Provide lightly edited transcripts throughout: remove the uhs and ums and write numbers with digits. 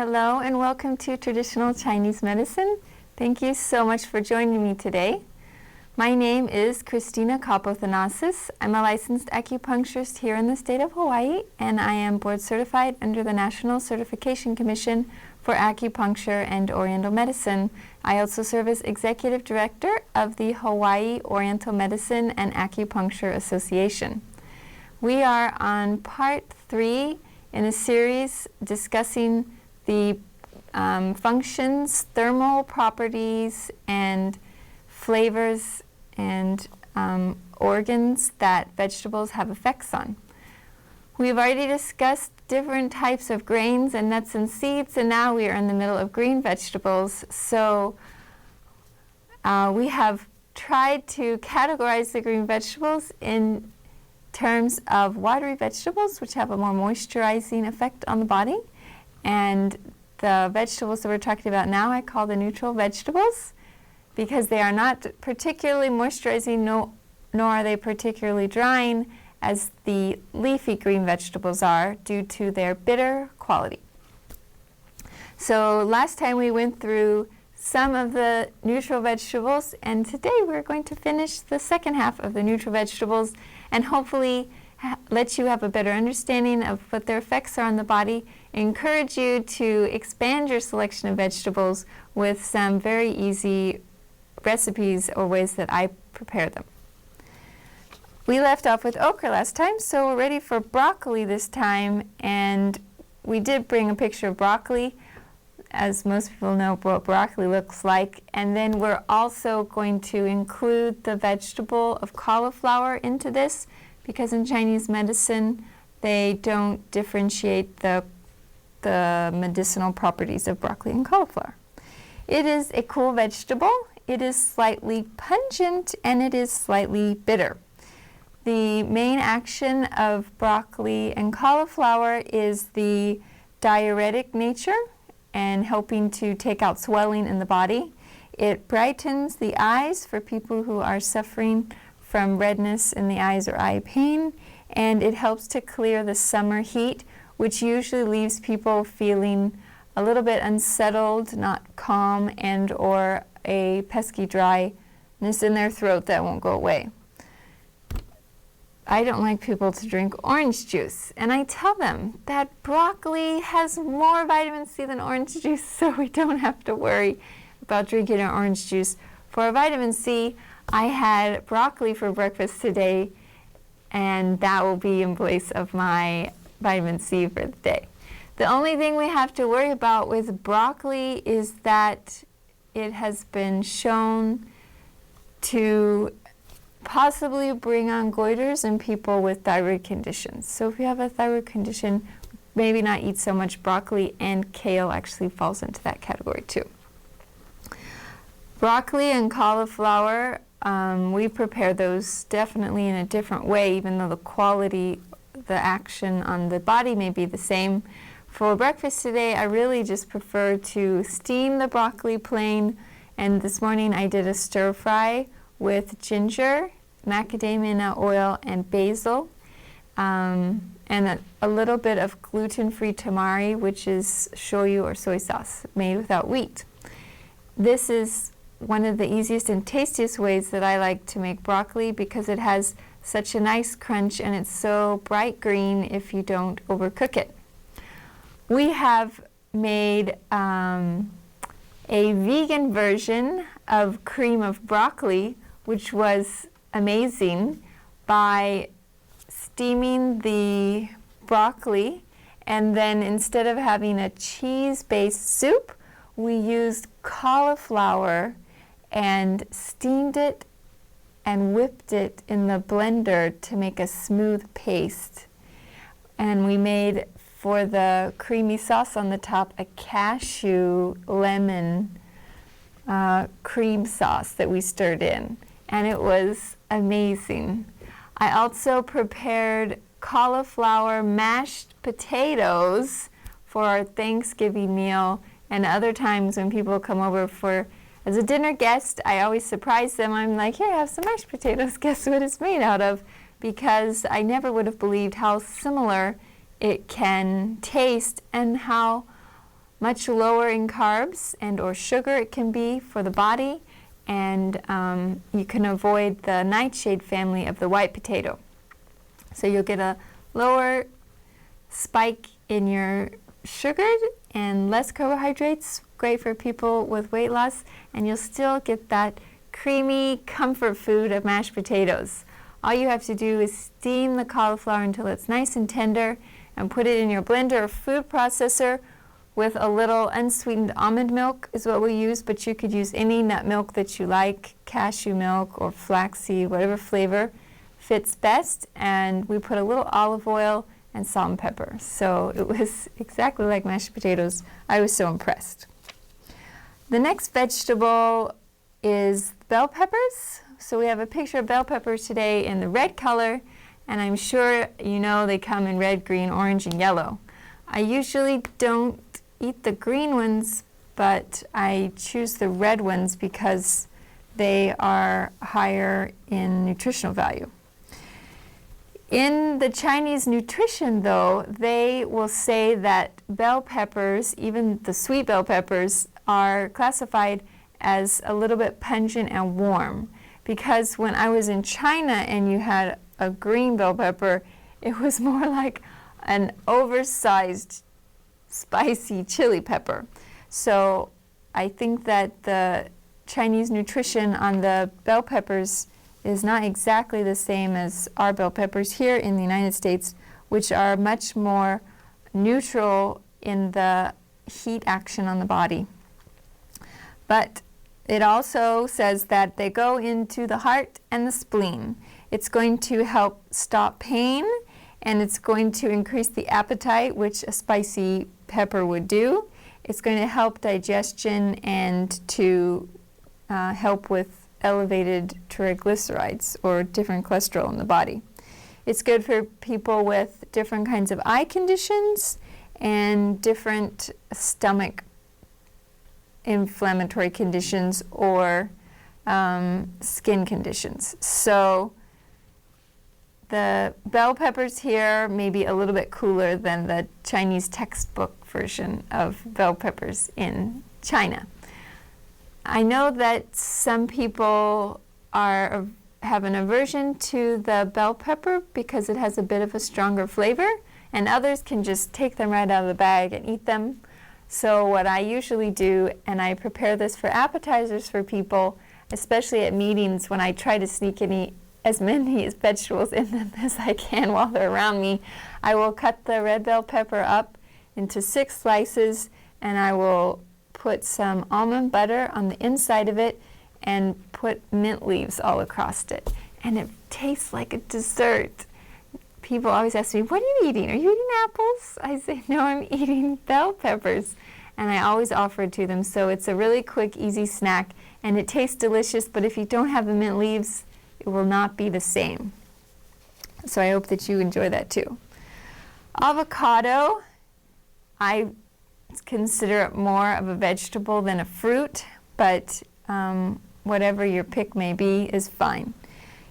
Hello and welcome to Traditional Chinese Medicine. Thank you so much for joining me today. My name is Christina Kapothanasis. I'm a licensed acupuncturist here in the state of Hawaii, and I am board certified under the National Certification Commission for Acupuncture and Oriental Medicine. I also serve as Executive Director of the Hawaii Oriental Medicine and Acupuncture Association. We are on part 3 in a series discussing the functions, thermal properties, and flavors and organs that vegetables have effects on. We've already discussed different types of grains and nuts and seeds, and now we are in the middle of green vegetables. So we have tried to categorize the green vegetables in terms of watery vegetables, which have a more moisturizing effect on the body. And the vegetables that we're talking about now I call the neutral vegetables because they are not particularly moisturizing, nor are they particularly drying as the leafy green vegetables are due to their bitter quality. So last time we went through some of the neutral vegetables, and today we're going to finish the second half of the neutral vegetables and hopefully let you have a better understanding of what their effects are on the body, encourage you to expand your selection of vegetables with some very easy recipes or ways that I prepare them. We left off with okra last time, so we're ready for broccoli this time, and we did bring a picture of broccoli, as most people know what broccoli looks like, and then we're also going to include the vegetable of cauliflower into this, because in Chinese medicine they don't differentiate the medicinal properties of broccoli and cauliflower. It is a cool vegetable. It is slightly pungent and it is slightly bitter. The main action of broccoli and cauliflower is the diuretic nature and helping to take out swelling in the body. It brightens the eyes for people who are suffering from redness in the eyes or eye pain, and it helps to clear the summer heat, which usually leaves people feeling a little bit unsettled, not calm, and or a pesky dryness in their throat that won't go away. I don't like people to drink orange juice, and I tell them that broccoli has more vitamin C than orange juice, so we don't have to worry about drinking our orange juice. For vitamin C, I had broccoli for breakfast today, and that will be in place of my vitamin C for the day. The only thing we have to worry about with broccoli is that it has been shown to possibly bring on goiters in people with thyroid conditions. So if you have a thyroid condition, maybe not eat so much broccoli, and kale actually falls into that category too. Broccoli and cauliflower, we prepare those definitely in a different way, even though the quality, the action on the body may be the same. For breakfast today, I really just prefer to steam the broccoli plain, and this morning I did a stir fry with ginger, macadamia nut oil, and basil, and a little bit of gluten-free tamari, which is shoyu or soy sauce made without wheat. This is one of the easiest and tastiest ways that I like to make broccoli because it has such a nice crunch and it's so bright green if you don't overcook it. We have made a vegan version of cream of broccoli, which was amazing, by steaming the broccoli, and then instead of having a cheese-based soup, we used cauliflower and steamed it and whipped it in the blender to make a smooth paste. And we made, for the creamy sauce on the top, a cashew lemon cream sauce that we stirred in, and it was amazing. I also prepared cauliflower mashed potatoes for our Thanksgiving meal, and other times when people come over as a dinner guest, I always surprise them. I'm like, here, have some mashed potatoes. Guess what it's made out of? Because I never would have believed how similar it can taste and how much lower in carbs and or sugar it can be for the body, and you can avoid the nightshade family of the white potato. So you'll get a lower spike in your sugar and less carbohydrates, great for people with weight loss, and you'll still get that creamy comfort food of mashed potatoes. All you have to do is steam the cauliflower until it's nice and tender and put it in your blender or food processor with a little unsweetened almond milk is what we use, but you could use any nut milk that you like, cashew milk or flaxseed, whatever flavor fits best, and we put a little olive oil and salt and pepper. So it was exactly like mashed potatoes. I was so impressed. The next vegetable is bell peppers. So we have a picture of bell peppers today in the red color, and I'm sure you know they come in red, green, orange, and yellow. I usually don't eat the green ones, but I choose the red ones because they are higher in nutritional value. In the Chinese nutrition, though, they will say that bell peppers, even the sweet bell peppers, are classified as a little bit pungent and warm. Because when I was in China and you had a green bell pepper, it was more like an oversized spicy chili pepper. So I think that the Chinese nutrition on the bell peppers is not exactly the same as our bell peppers here in the United States, which are much more neutral in the heat action on the body. But it also says that they go into the heart and the spleen. It's going to help stop pain, and it's going to increase the appetite, which a spicy pepper would do. It's going to help digestion and to help with elevated triglycerides or different cholesterol in the body. It's good for people with different kinds of eye conditions and different stomach inflammatory conditions or skin conditions. So the bell peppers here may be a little bit cooler than the Chinese textbook version of bell peppers in China. I know that some people have an aversion to the bell pepper because it has a bit of a stronger flavor, and others can just take them right out of the bag and eat them. So what I usually do, and I prepare this for appetizers for people, especially at meetings when I try to sneak in as many vegetables in them as I can while they're around me, I will cut the red bell pepper up into 6 slices, and I will put some almond butter on the inside of it and put mint leaves all across it. And it tastes like a dessert. People always ask me, what are you eating? Are you eating apples? I say, no, I'm eating bell peppers. And I always offer it to them. So it's a really quick, easy snack, and it tastes delicious, but if you don't have the mint leaves, it will not be the same. So I hope that you enjoy that too. Avocado, I consider it more of a vegetable than a fruit, but whatever your pick may be is fine.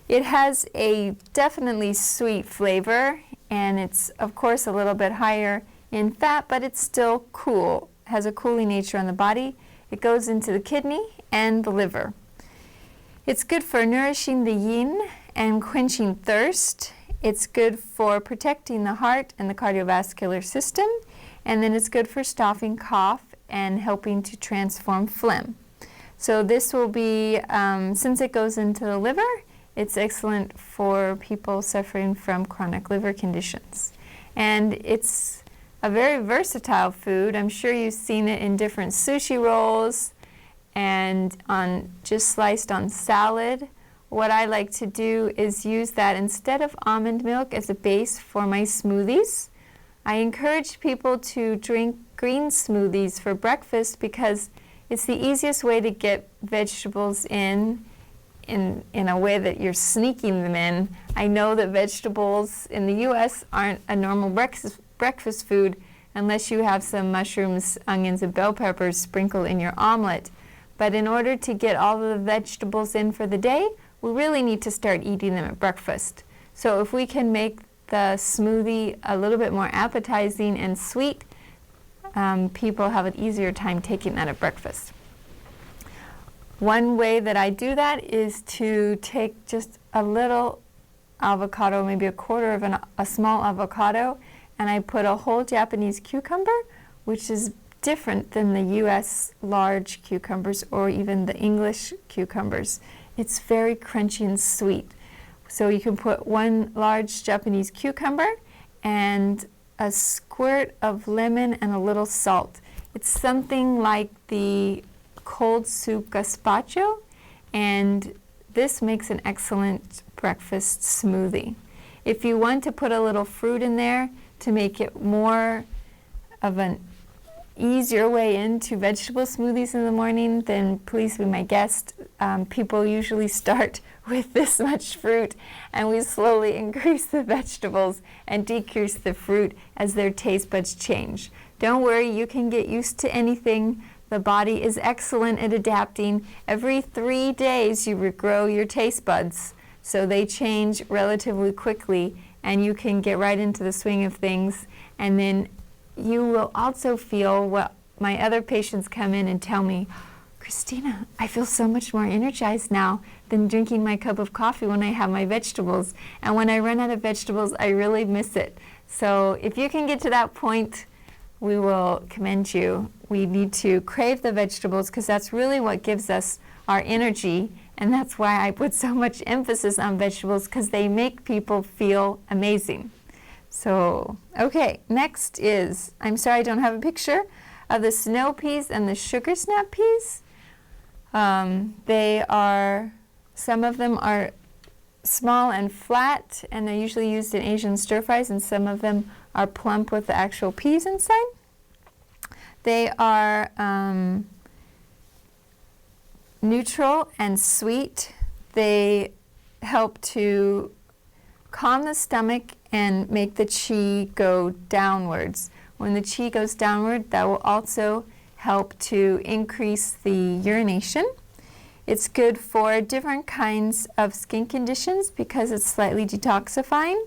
It has a definitely sweet flavor, and it's of course a little bit higher in fat, but it's still cool. It has a cooling nature on the body. It goes into the kidney and the liver. It's good for nourishing the yin and quenching thirst. It's good for protecting the heart and the cardiovascular system, and then it's good for stopping cough and helping to transform phlegm. So this will be, since it goes into the liver, it's excellent for people suffering from chronic liver conditions. And it's a very versatile food. I'm sure you've seen it in different sushi rolls and just sliced on salad. What I like to do is use that instead of almond milk as a base for my smoothies. I encourage people to drink green smoothies for breakfast because it's the easiest way to get vegetables in a way that you're sneaking them in. I know that vegetables in the U.S. aren't a normal breakfast food unless you have some mushrooms, onions, and bell peppers sprinkled in your omelet. But in order to get all of the vegetables in for the day, we really need to start eating them at breakfast. So if we can make the smoothie a little bit more appetizing and sweet, people have an easier time taking that at breakfast. One way that I do that is to take just a little avocado, maybe a quarter of a small avocado, and I put a whole Japanese cucumber, which is different than the US large cucumbers or even the English cucumbers. It's very crunchy and sweet. So you can put one large Japanese cucumber and a squirt of lemon and a little salt. It's something like the cold soup gazpacho, and this makes an excellent breakfast smoothie. If you want to put a little fruit in there to make it more of an easier way into vegetable smoothies in the morning, then please be my guest. People usually start with this much fruit, and we slowly increase the vegetables and decrease the fruit as their taste buds change. Don't worry, you can get used to anything. The body is excellent at adapting. Every 3 days you regrow your taste buds, so they change relatively quickly, and you can get right into the swing of things. And then you will also feel what my other patients come in and tell me, Christina, I feel so much more energized now than drinking my cup of coffee when I have my vegetables. And when I run out of vegetables, I really miss it. So if you can get to that point, we will commend you. We need to crave the vegetables because that's really what gives us our energy. And that's why I put so much emphasis on vegetables, because they make people feel amazing. So, okay, next is, I'm sorry I don't have a picture of the snow peas and the sugar snap peas. Some of them are small and flat, and they're usually used in Asian stir fries, and some of them are plump with the actual peas inside. They are neutral and sweet. They help to calm the stomach and make the qi go downwards. When the qi goes downward, that will also help to increase the urination. It's good for different kinds of skin conditions because it's slightly detoxifying,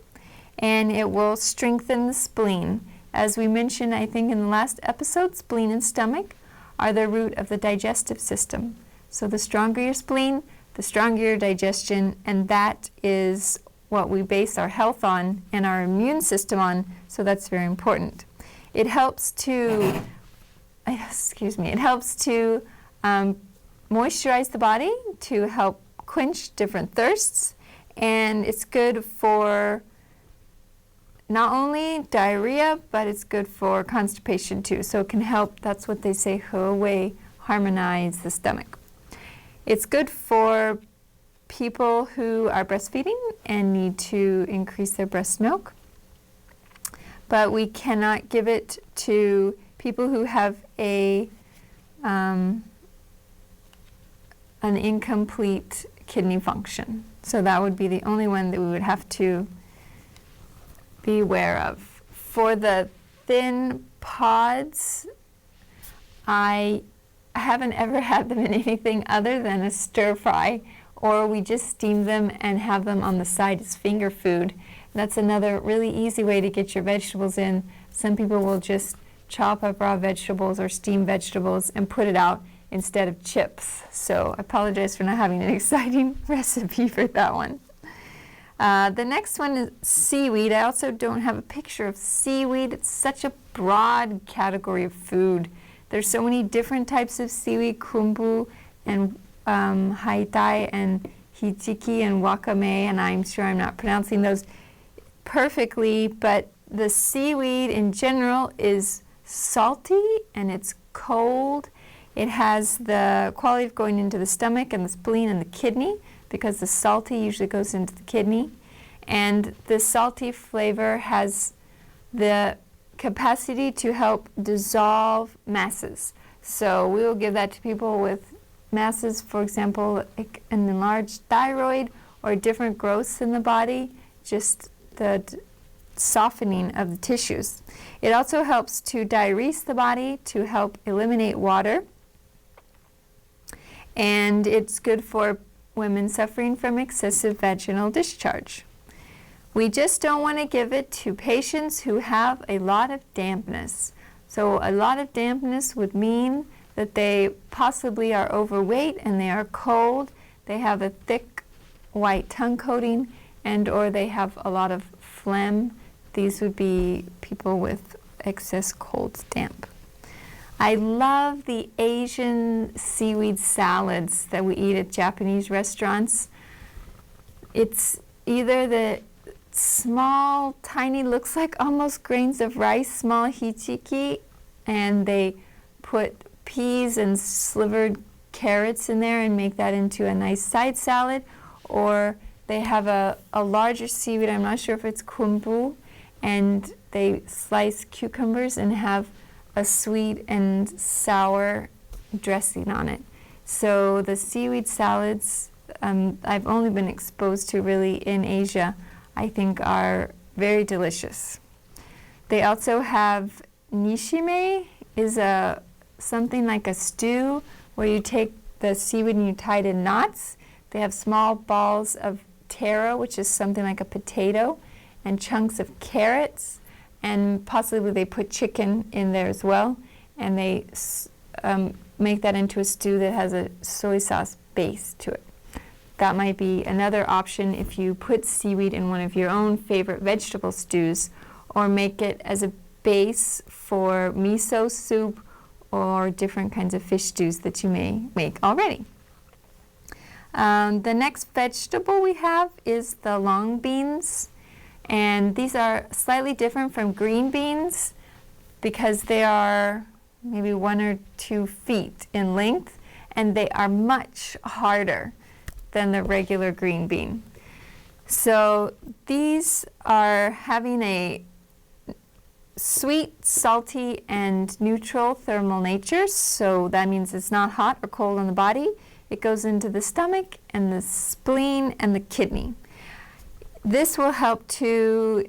and it will strengthen the spleen. As we mentioned, I think in the last episode, spleen and stomach are the root of the digestive system. So the stronger your spleen, the stronger your digestion, and that is what we base our health on and our immune system on, so that's very important. It helps to, moisturize the body to help quench different thirsts, and it's good for not only diarrhea, but it's good for constipation too. So it can help, that's what they say, harmonize the stomach. It's good for people who are breastfeeding and need to increase their breast milk. But we cannot give it to people who have an incomplete kidney function. So that would be the only one that we would have to be aware of. For the thin pods, I haven't ever had them in anything other than a stir fry, or we just steam them and have them on the side as finger food. That's another really easy way to get your vegetables in. Some people will just chop up raw vegetables or steam vegetables and put it out instead of chips. So I apologize for not having an exciting recipe for that one. The next one is seaweed. I also don't have a picture of seaweed. It's such a broad category of food. There's so many different types of seaweed, crumbu and haitai and hijiki and wakame, and I'm sure I'm not pronouncing those perfectly, but the seaweed in general is salty and it's cold. It has the quality of going into the stomach and the spleen and the kidney, because the salty usually goes into the kidney. And the salty flavor has the capacity to help dissolve masses. So we will give that to people with masses, for example, like an enlarged thyroid or different growths in the body, just the softening of the tissues. It also helps to diurese the body, to help eliminate water. And it's good for women suffering from excessive vaginal discharge. We just don't want to give it to patients who have a lot of dampness. So a lot of dampness would mean that they possibly are overweight and they are cold. They have a thick white tongue coating, and or they have a lot of phlegm. These would be people with excess cold damp. I love the Asian seaweed salads that we eat at Japanese restaurants. It's either the small, tiny, looks like almost grains of rice, small hichiki, and they put peas and slivered carrots in there and make that into a nice side salad. Or they have a larger seaweed, I'm not sure if it's kumbu, and they slice cucumbers and have a sweet and sour dressing on it. So the seaweed salads I've only been exposed to really in Asia, I think are very delicious. They also have nishime, is something like a stew where you take the seaweed and you tie it in knots. They have small balls of taro, which is something like a potato, and chunks of carrots, and possibly they put chicken in there as well, and they make that into a stew that has a soy sauce base to it. That might be another option if you put seaweed in one of your own favorite vegetable stews, or make it as a base for miso soup or different kinds of fish stews that you may make already. The next vegetable we have is the long beans, and these are slightly different from green beans because they are maybe 1 or 2 feet in length, and they are much harder than the regular green bean. So these are having a sweet, salty, and neutral thermal nature. So that means it's not hot or cold on the body. It goes into the stomach and the spleen and the kidney. This will help to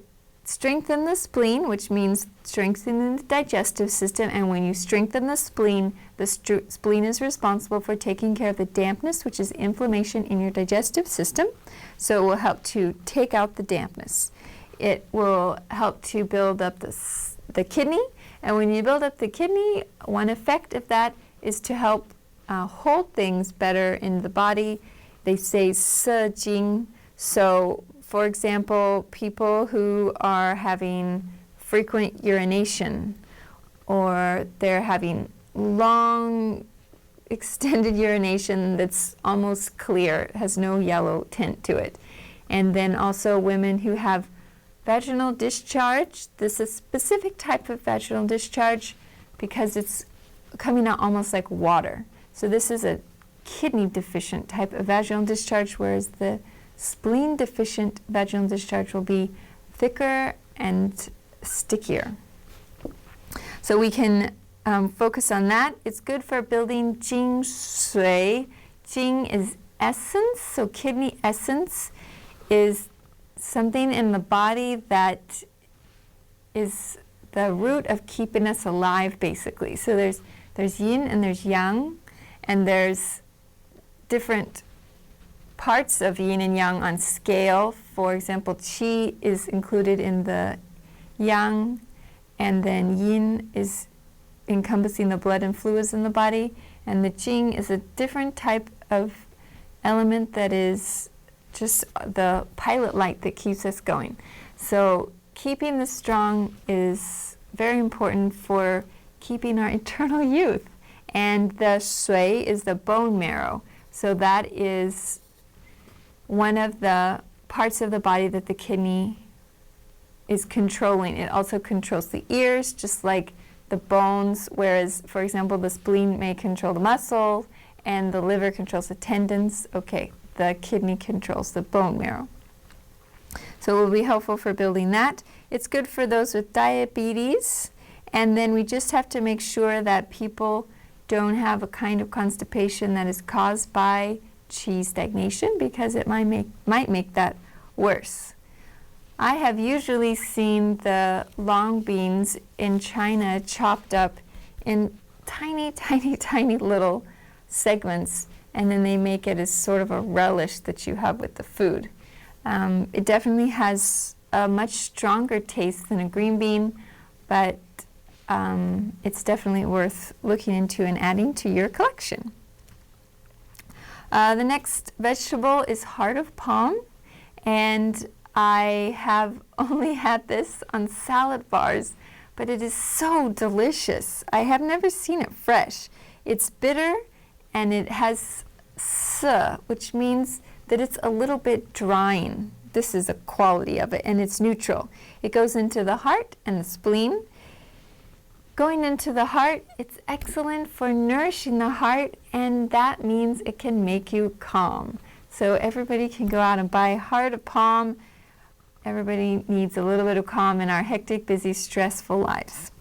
strengthen the spleen, which means strengthening the digestive system. And when you strengthen the spleen is responsible for taking care of the dampness, which is inflammation in your digestive system. So it will help to take out the dampness. It will help to build up the kidney. And when you build up the kidney, one effect of that is to help hold things better in the body. They say 摄精. So, for example, people who are having frequent urination, or they're having long extended urination that's almost clear, has no yellow tint to it. And then also women who have vaginal discharge. This is a specific type of vaginal discharge because it's coming out almost like water. So this is a kidney deficient type of vaginal discharge, whereas the spleen deficient vaginal discharge will be thicker and stickier. So we can focus on that. It's good for building jing sui. Jing is essence, so kidney essence is something in the body that is the root of keeping us alive, basically. So there's yin and there's yang, and there's different parts of yin and yang on scale. For example, qi is included in the yang, and then yin is encompassing the blood and fluids in the body, and the jing is a different type of element that is just the pilot light that keeps us going. So keeping this strong is very important for keeping our eternal youth. And the sui is the bone marrow. So that is one of the parts of the body that the kidney is controlling. It also controls the ears, just like the bones, whereas, for example, the spleen may control the muscle and the liver controls the tendons. Okay, the kidney controls the bone marrow. So it will be helpful for building that. It's good for those with diabetes. And then we just have to make sure that people don't have a kind of constipation that is caused by qi stagnation, because it might make that worse. I have usually seen the long beans in China chopped up in tiny, tiny, tiny little segments, and then they make it as sort of a relish that you have with the food. It definitely has a much stronger taste than a green bean, but it's definitely worth looking into and adding to your collection. The next vegetable is heart of palm, and I have only had this on salad bars, but it is so delicious. I have never seen it fresh. It's bitter and it has S, which means that it's a little bit drying. This is a quality of it, and it's neutral. It goes into the heart and the spleen. Going into the heart, it's excellent for nourishing the heart, and that means it can make you calm. So everybody can go out and buy heart of palm. Everybody needs a little bit of calm in our hectic, busy, stressful lives.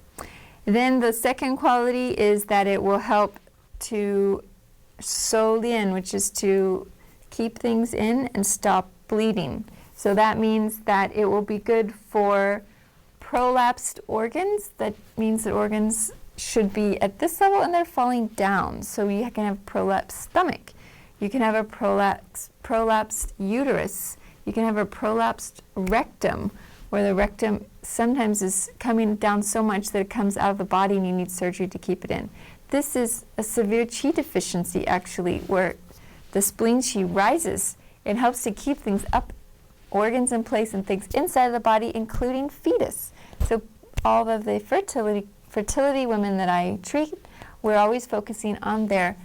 Then the second quality is that it will help to sew in, which is to keep things in and stop bleeding. So that means that it will be good for prolapsed organs. That means that organs should be at this level and they're falling down. So you can have prolapsed stomach. You can have a prolapsed uterus. You can have a prolapsed rectum, where the rectum sometimes is coming down so much that it comes out of the body and you need surgery to keep it in. This is a severe qi deficiency, actually, where the spleen qi rises. It helps to keep things up, organs in place and things inside of the body, including fetus. So all of the fertility women that I treat, we're always focusing on their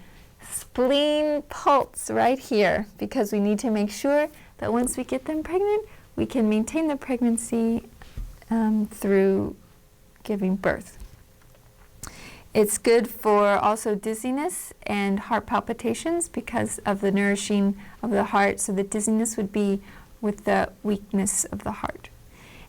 spleen pulse right here, because we need to make sure that once we get them pregnant, we can maintain the pregnancy through giving birth. It's good for also dizziness and heart palpitations because of the nourishing of the heart. So the dizziness would be with the weakness of the heart.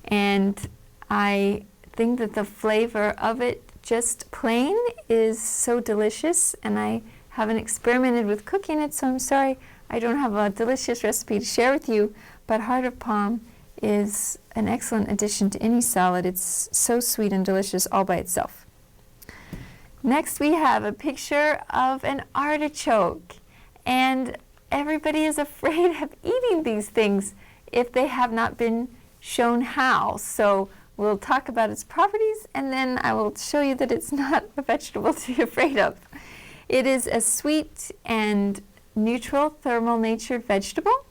And I think that the flavor of it just plain is so delicious, and I haven't experimented with cooking it, so I'm sorry I don't have a delicious recipe to share with you, but heart of palm is an excellent addition to any salad. It's so sweet and delicious all by itself. Next we have a picture of an artichoke, and everybody is afraid of eating these things if they have not been shown how. So we'll talk about its properties, and then I will show you that it's not a vegetable to be afraid of. It is a sweet and neutral thermal natured vegetable.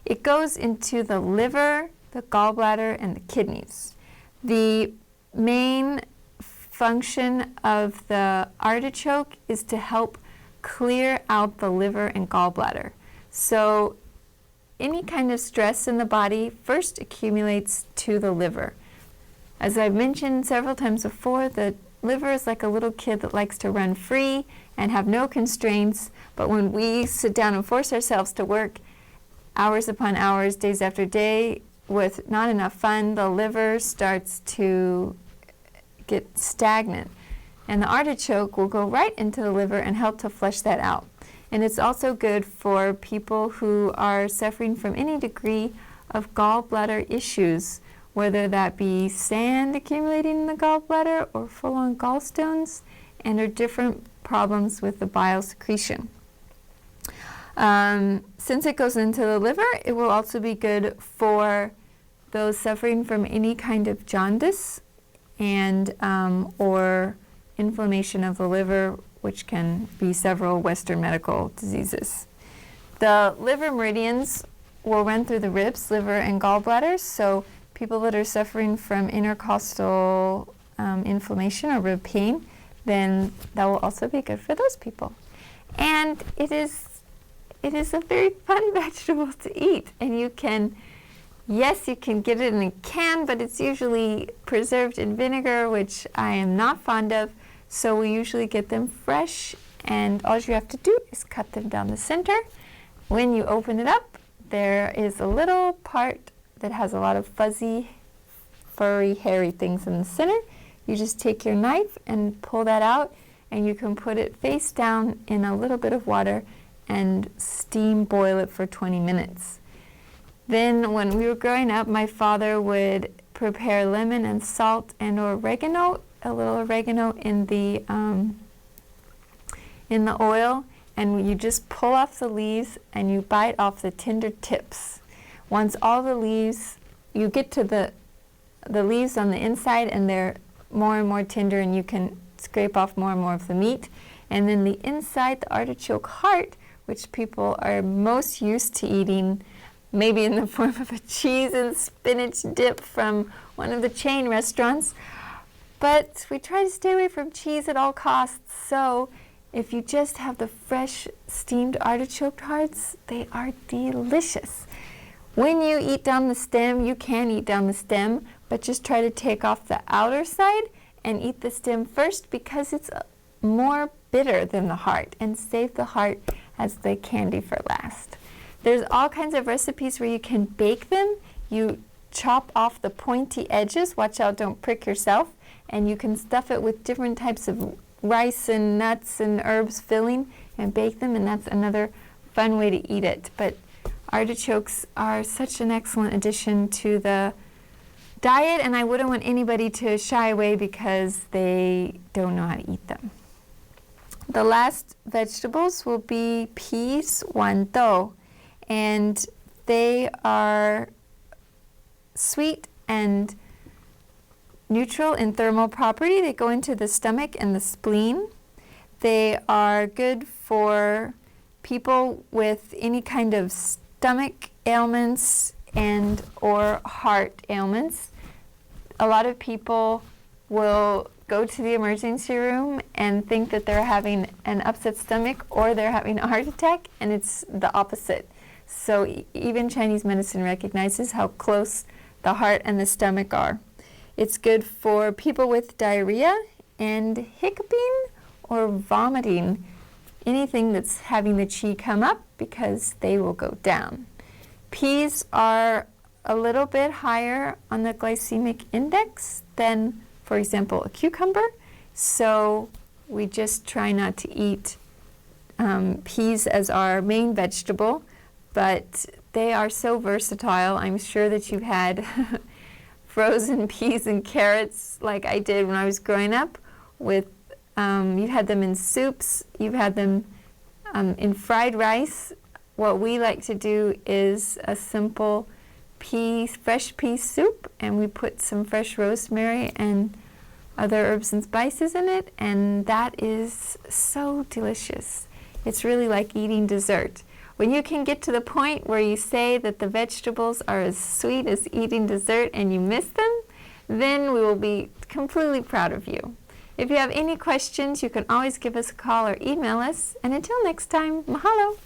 It goes into the liver, the gallbladder, and the kidneys. The main function of the artichoke is to help clear out the liver and gallbladder. So any kind of stress in the body first accumulates to the liver. As I've mentioned several times before, the liver is like a little kid that likes to run free and have no constraints, but when we sit down and force ourselves to work hours upon hours, days after day, with not enough fun, the liver starts to get stagnant. And the artichoke will go right into the liver and help to flush that out. And it's also good for people who are suffering from any degree of gallbladder issues, whether that be sand accumulating in the gallbladder or full-on gallstones, and or different problems with the bile secretion. Since it goes into the liver, it will also be good for those suffering from any kind of jaundice and or inflammation of the liver, which can be several Western medical diseases. The liver meridians will run through the ribs, liver, and gallbladders, so people that are suffering from intercostal inflammation or rib pain, then that will also be good for those people. And it is a very fun vegetable to eat, and you can get it in a can, but it's usually preserved in vinegar, which I am not fond of, so we usually get them fresh, and all you have to do is cut them down the center. When you open it up, there is a little part that has a lot of fuzzy, furry, hairy things in the center. You just take your knife and pull that out, and you can put it face down in a little bit of water and steam boil it for 20 minutes. Then when we were growing up, my father would prepare lemon and salt and oregano, a little oregano in the oil, and you just pull off the leaves and you bite off the tender tips. Once all the leaves, you get to the leaves on the inside and they're more and more tender, and you can scrape off more and more of the meat. And then the inside, the artichoke heart, which people are most used to eating, maybe in the form of a cheese and spinach dip from one of the chain restaurants. But we try to stay away from cheese at all costs, so if you just have the fresh steamed artichoke hearts, they are delicious. When you eat down the stem, you can eat down the stem, but just try to take off the outer side and eat the stem first, because it's more bitter than the heart, and save the heart as the candy for last. There's all kinds of recipes where you can bake them. You chop off the pointy edges, watch out, don't prick yourself, and you can stuff it with different types of rice and nuts and herbs filling and bake them, and that's another fun way to eat it. But artichokes are such an excellent addition to the diet, and I wouldn't want anybody to shy away because they don't know how to eat them. The last vegetables will be peas, wandou, and they are sweet and neutral in thermal property. They go into the stomach and the spleen. They are good for people with any kind of stomach ailments and or heart ailments. A lot of people will go to the emergency room and think that they're having an upset stomach or they're having a heart attack, and it's the opposite. So even Chinese medicine recognizes how close the heart and the stomach are. It's good for people with diarrhea and hiccuping or vomiting, anything that's having the qi come up, because they will go down. Peas are a little bit higher on the glycemic index than, for example, a cucumber, so we just try not to eat peas as our main vegetable, but they are so versatile. I'm sure that you've had frozen peas and carrots like I did when I was growing up. You've had them in soups, you've had them in fried rice. What we like to do is a simple fresh pea soup, and we put some fresh rosemary and other herbs and spices in it, and that is so delicious. It's really like eating dessert. When you can get to the point where you say that the vegetables are as sweet as eating dessert and you miss them, then we will be completely proud of you. If you have any questions, you can always give us a call or email us. And until next time, mahalo!